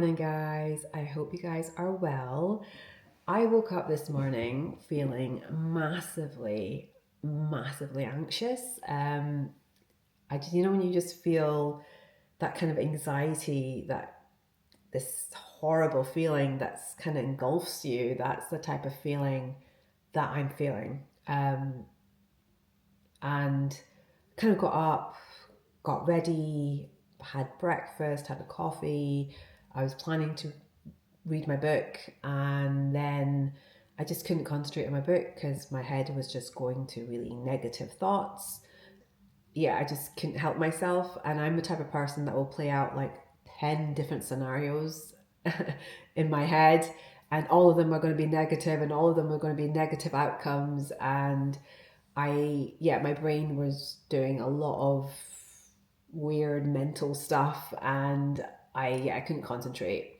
morning, guys. I hope you guys are well. I woke up this morning feeling massively anxious. I just, when you just feel that kind of anxiety, that this horrible feeling that's kind of engulfs you, that's the type of feeling that I'm feeling. And kind of got up, got ready, had breakfast, had a coffee. I was planning to read my book, and then I just couldn't concentrate on my book because my head was just going to really negative thoughts. Yeah, I just couldn't help myself. And I'm the type of person that will play out like 10 different scenarios in my head, and all of them are going to be negative, and all of them are going to be negative outcomes. And my brain was doing a lot of weird mental stuff, and I couldn't concentrate.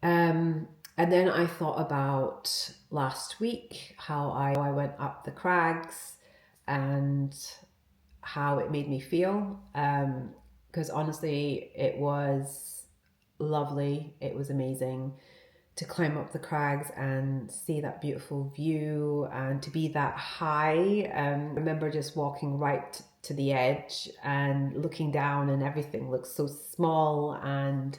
And then I thought about last week, how I went up the crags and how it made me feel. Because honestly, it was lovely. It was amazing to climb up the crags and see that beautiful view and to be that high. I remember just walking right to the edge and looking down, and everything looked so small, and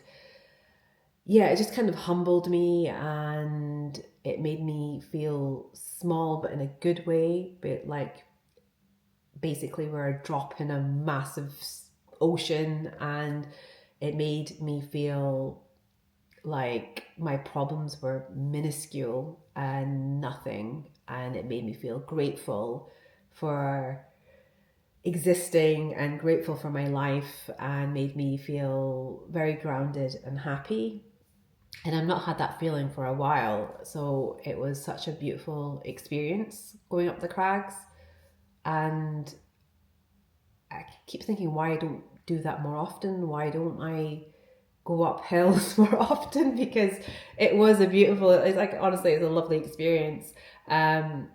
yeah, it just kind of humbled me, and it made me feel small, but in a good way. But like, basically we're a drop in a massive ocean, and it made me feel like my problems were minuscule and nothing, and it made me feel grateful for existing and grateful for my life, and made me feel very grounded and happy. And I've not had that feeling for a while, so it was such a beautiful experience going up the crags. And I keep thinking, why I don't do that more often? Why don't I go up hills more often? Because it's like, honestly, it's a lovely experience. And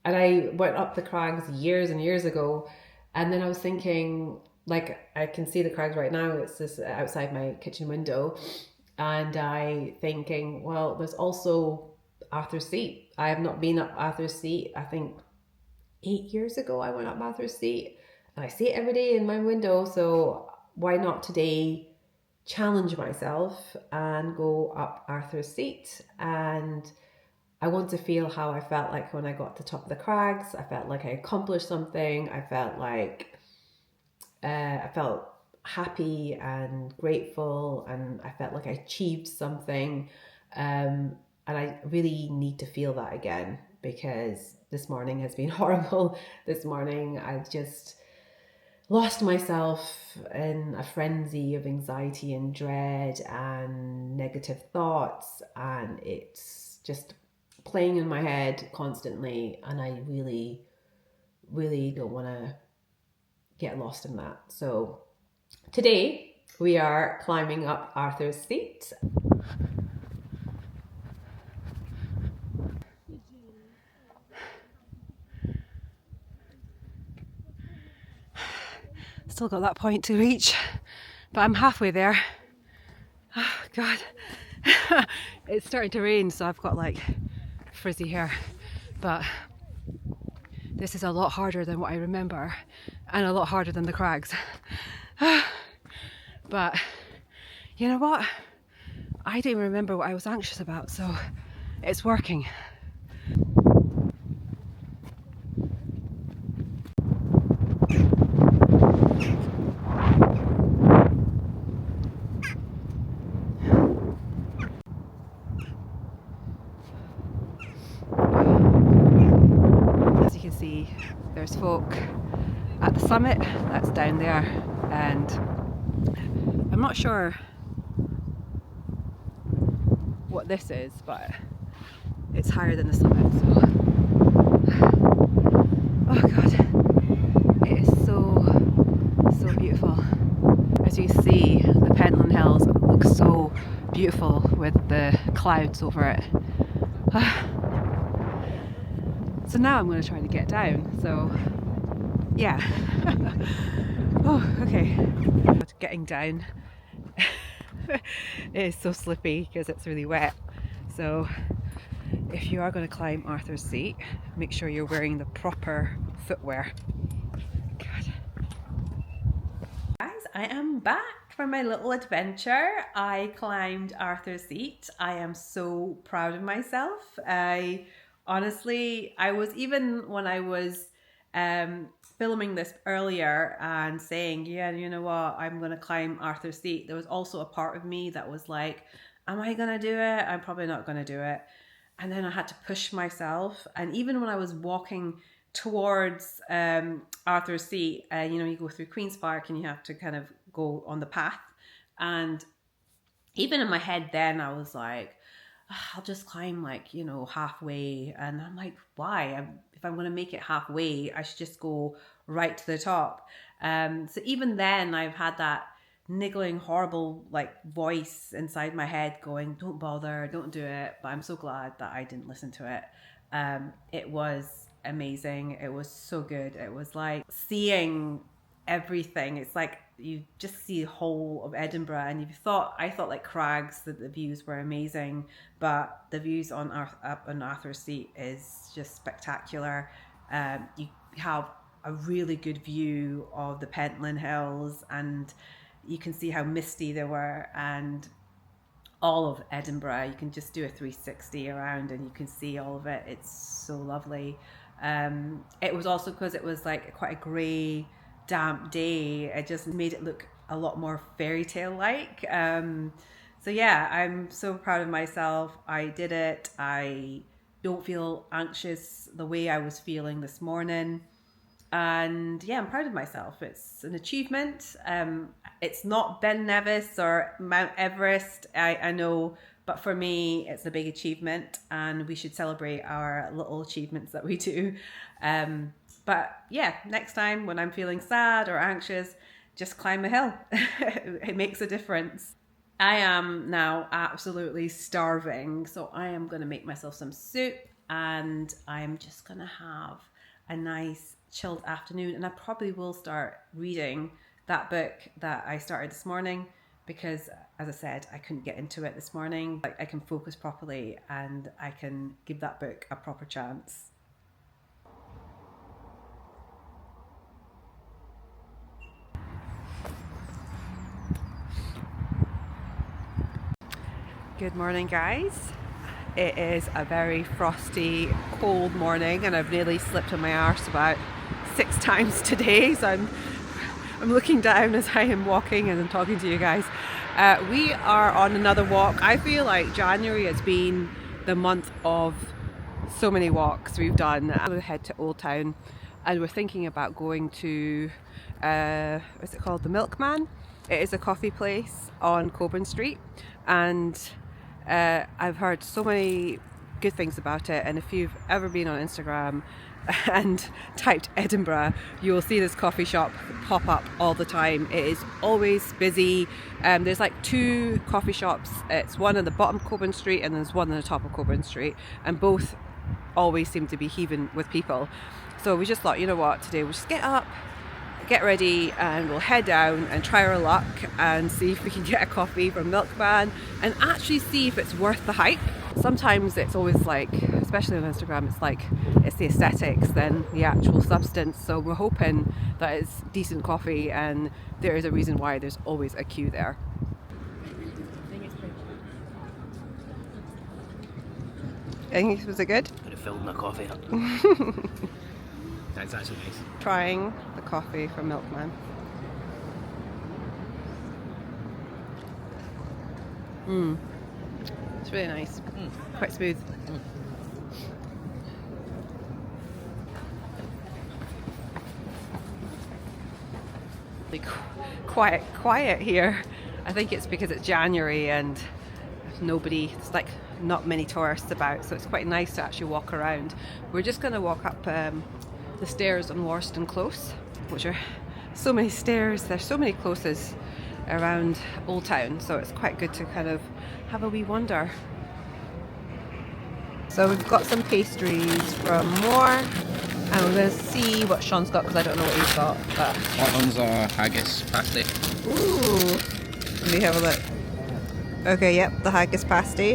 I went up the crags years and years ago, and then I was thinking, like, I can see the crags right now. It's just outside my kitchen window, and I thinking, well, there's also Arthur's Seat. I have not been up Arthur's Seat. I think 8 years ago I went up Arthur's Seat, and I see it every day in my window. So why not today challenge myself and go up Arthur's Seat? And I want to feel how I felt like when I got to the top of the crags. I felt like I accomplished something. I felt like I felt happy and grateful, and I felt like I achieved something. And I really need to feel that again, because this morning has been horrible. This morning I just lost myself in a frenzy of anxiety and dread and negative thoughts, and it's just playing in my head constantly, and I really don't want to get lost in that. So today we are climbing up Arthur's Seat. Still got that point to reach, but I'm halfway there. Oh God. It's starting to rain, so I've got like frizzy hair, but this is a lot harder than what I remember, and a lot harder than the crags. But you know what? I don't even remember what I was anxious about, so it's working. As you can see, there's folk at the summit, that's down there, and I'm not sure what this is, but it's higher than the summit, so oh God, it is so beautiful. As you see, the Pentland Hills look so beautiful with the clouds over it. So now I'm going to try to get down, so yeah. Oh, okay. Getting down. It is so slippy because it's really wet. So if you are going to climb Arthur's Seat, make sure you're wearing the proper footwear. God. Guys, I am back from my little adventure. I climbed Arthur's Seat. I am so proud of myself. I was, even when I was filming this earlier and saying, yeah, you know what, I'm going to climb Arthur's Seat, there was also a part of me that was like, am I going to do it? I'm probably not going to do it. And then I had to push myself. And even when I was walking towards Arthur's Seat, you know, you go through Queen's Park and you have to kind of go on the path. And even in my head then, I was like, I'll just climb like, you know, halfway. And I'm like, why? If I'm going to make it halfway, I should just go right to the top. So even then I've had that niggling, horrible like voice inside my head going, don't bother, don't do it. But I'm so glad that I didn't listen to it. It was amazing. It was so good. It was like seeing everything. It's like you just see the whole of Edinburgh, and I thought like crags that the views were amazing, but the views up on Arthur's Seat is just spectacular. You have a really good view of the Pentland Hills, and you can see how misty they were, and all of Edinburgh. You can just do a 360 around and you can see all of it. It's so lovely. It was also because it was like quite a grey, damp day. It just made it look a lot more fairy tale like. So yeah, I'm so proud of myself. I did it. I don't feel anxious the way I was feeling this morning. And yeah, I'm proud of myself. It's an achievement. It's not Ben Nevis or Mount Everest, I know, but for me, it's a big achievement, and we should celebrate our little achievements that we do. But yeah, next time when I'm feeling sad or anxious, just climb a hill. It makes a difference. I am now absolutely starving, so I am going to make myself some soup, and I'm just going to have a nice chilled afternoon, and I probably will start reading that book that I started this morning, because as I said, I couldn't get into it this morning. Like, I can focus properly and I can give that book a proper chance. Good morning, guys. It is a very frosty, cold morning, and I've nearly slipped on my arse about 6 times today, so I'm looking down as I am walking and I'm talking to you guys. We are on another walk. I feel like January has been the month of so many walks we've done. We head to Old Town, and we're thinking about going to what's it called, the Milkman. It is a coffee place on Coburn Street, and I've heard so many good things about it, and if you've ever been on Instagram and typed Edinburgh, you will see this coffee shop pop up all the time. It is always busy. There's like 2 coffee shops. It's one at the bottom of Coburn Street and there's one on the top of Coburn Street, and both always seem to be heaving with people. So we just thought, you know what, today we'll just get up, get ready, and we'll head down and try our luck and see if we can get a coffee from Milkman and actually see if it's worth the hype. Sometimes it's always like, especially on Instagram, it's like it's the aesthetics than the actual substance. So we're hoping that it's decent coffee, and there is a reason why there's always a queue there. I think, was it good? Could have filled my coffee up. That's actually nice. Trying the coffee from Milkman. It's really nice. Quite smooth. Quiet here. I think it's because it's January and it's like not many tourists about, so it's quite nice to actually walk around. We're just going to walk up the stairs on Warston Close, which are so many stairs. There's so many closes around Old Town, so it's quite good to kind of have a wee wander. So we've got some pastries from Mor, and we're going to see what Sean's got, because I don't know what he's got. But That one's a haggis pasty. ooh, let me have a look. Okay, yep, the haggis pasty.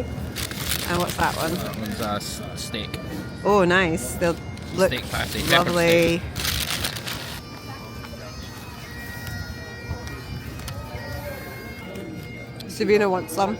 And what's that one? That one's a steak. Oh, nice. They'll look Steak pasty. lovely. Savina wants some.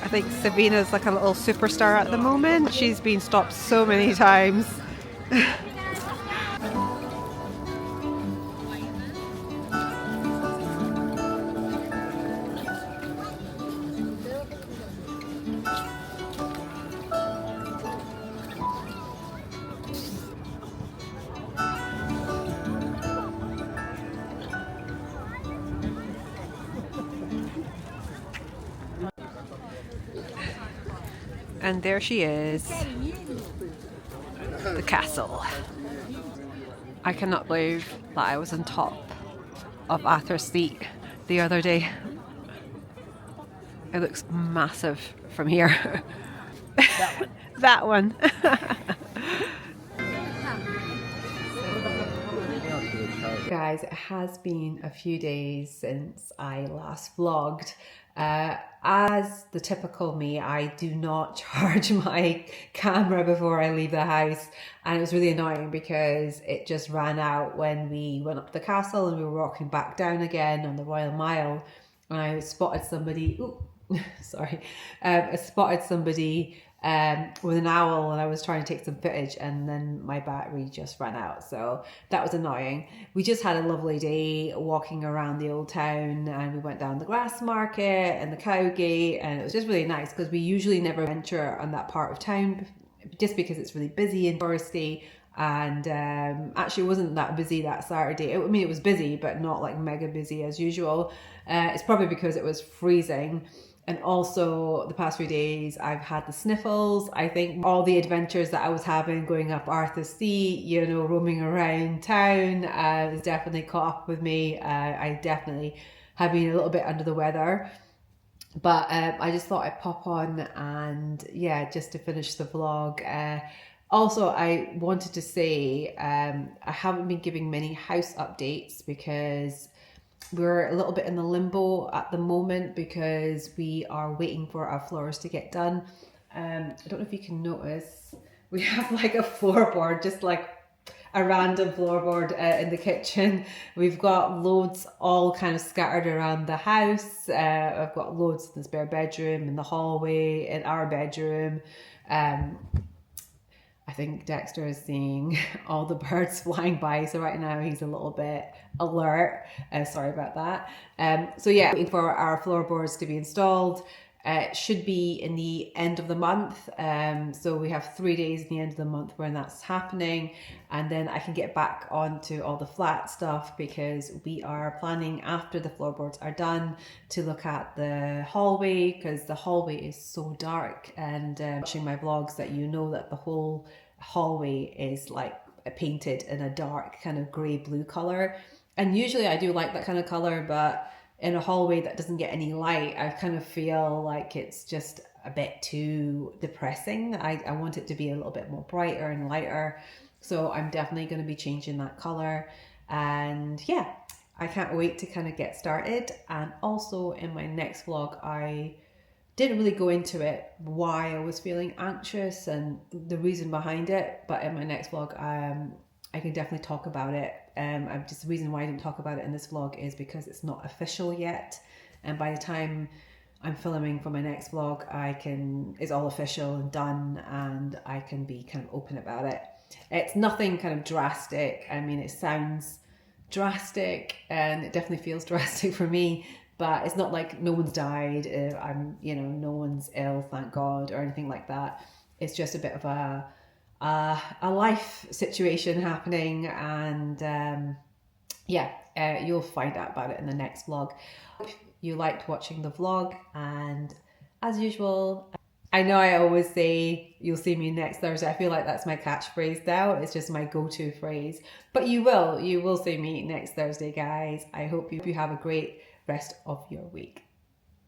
I think Savina's like a little superstar at the moment. She's been stopped so many times. And there she is, the castle. I cannot believe that I was on top of Arthur's Seat the other day. It looks massive from here. That one. Guys, it has been a few days since I last vlogged. As the typical me, I do not charge my camera before I leave the house, and it was really annoying because it just ran out when we went up to the castle and we were walking back down again on the Royal Mile. And I spotted somebody, sorry, I spotted somebody with an owl, and I was trying to take some footage, and then my battery just ran out, so that was annoying. We just had a lovely day walking around the Old Town, and we went down the Grass Market and the Cowgate, and it was just really nice because we usually never venture on that part of town just because it's really busy and touristy. And actually it wasn't that busy that Saturday. I mean, it was busy, but not like mega busy as usual. It's probably because it was freezing. And also the past few days I've had the sniffles. I think all the adventures that I was having going up Arthur's Seat, you know, roaming around town, has definitely caught up with me. I definitely have been a little bit under the weather. But I just thought I'd pop on and yeah, just to finish the vlog. Also, I wanted to say I haven't been giving many house updates because we're a little bit in the limbo at the moment because we are waiting for our floors to get done. I don't know if you can notice, we have like a floorboard, just like a random floorboard in the kitchen. We've got loads all kind of scattered around the house. I've got loads in the spare bedroom, in the hallway, in our bedroom. I think Dexter is seeing all the birds flying by, so right now he's a little bit alert. Sorry about that. So yeah, waiting for our floorboards to be installed. It should be in the end of the month. So we have 3 days in the end of the month when that's happening, and then I can get back onto all the flat stuff because we are planning after the floorboards are done to look at the hallway, because the hallway is so dark, and watching my vlogs that you know that the whole hallway is like painted in a dark kind of grey blue color, and usually I do like that kind of color, but in a hallway that doesn't get any light, I kind of feel like it's just a bit too depressing. I want it to be a little bit more brighter and lighter, so I'm definitely going to be changing that color. And yeah, I can't wait to kind of get started. And also in my next vlog, I didn't really go into it why I was feeling anxious and the reason behind it, but in my next vlog I can definitely talk about it. Just the reason why I didn't talk about it in this vlog is because it's not official yet, and by the time I'm filming for my next vlog it's all official and done, and I can be kind of open about it. It's nothing kind of drastic. I mean, it sounds drastic and it definitely feels drastic for me, but it's not like no one's died, no one's ill, thank God, or anything like that. It's just a bit of a life situation happening, and you'll find out about it in the next vlog. Hope you liked watching the vlog, and as usual, I know I always say you'll see me next Thursday. I feel like that's my catchphrase now. It's just my go-to phrase, but you will see me next Thursday, guys. I hope you have a great rest of your week.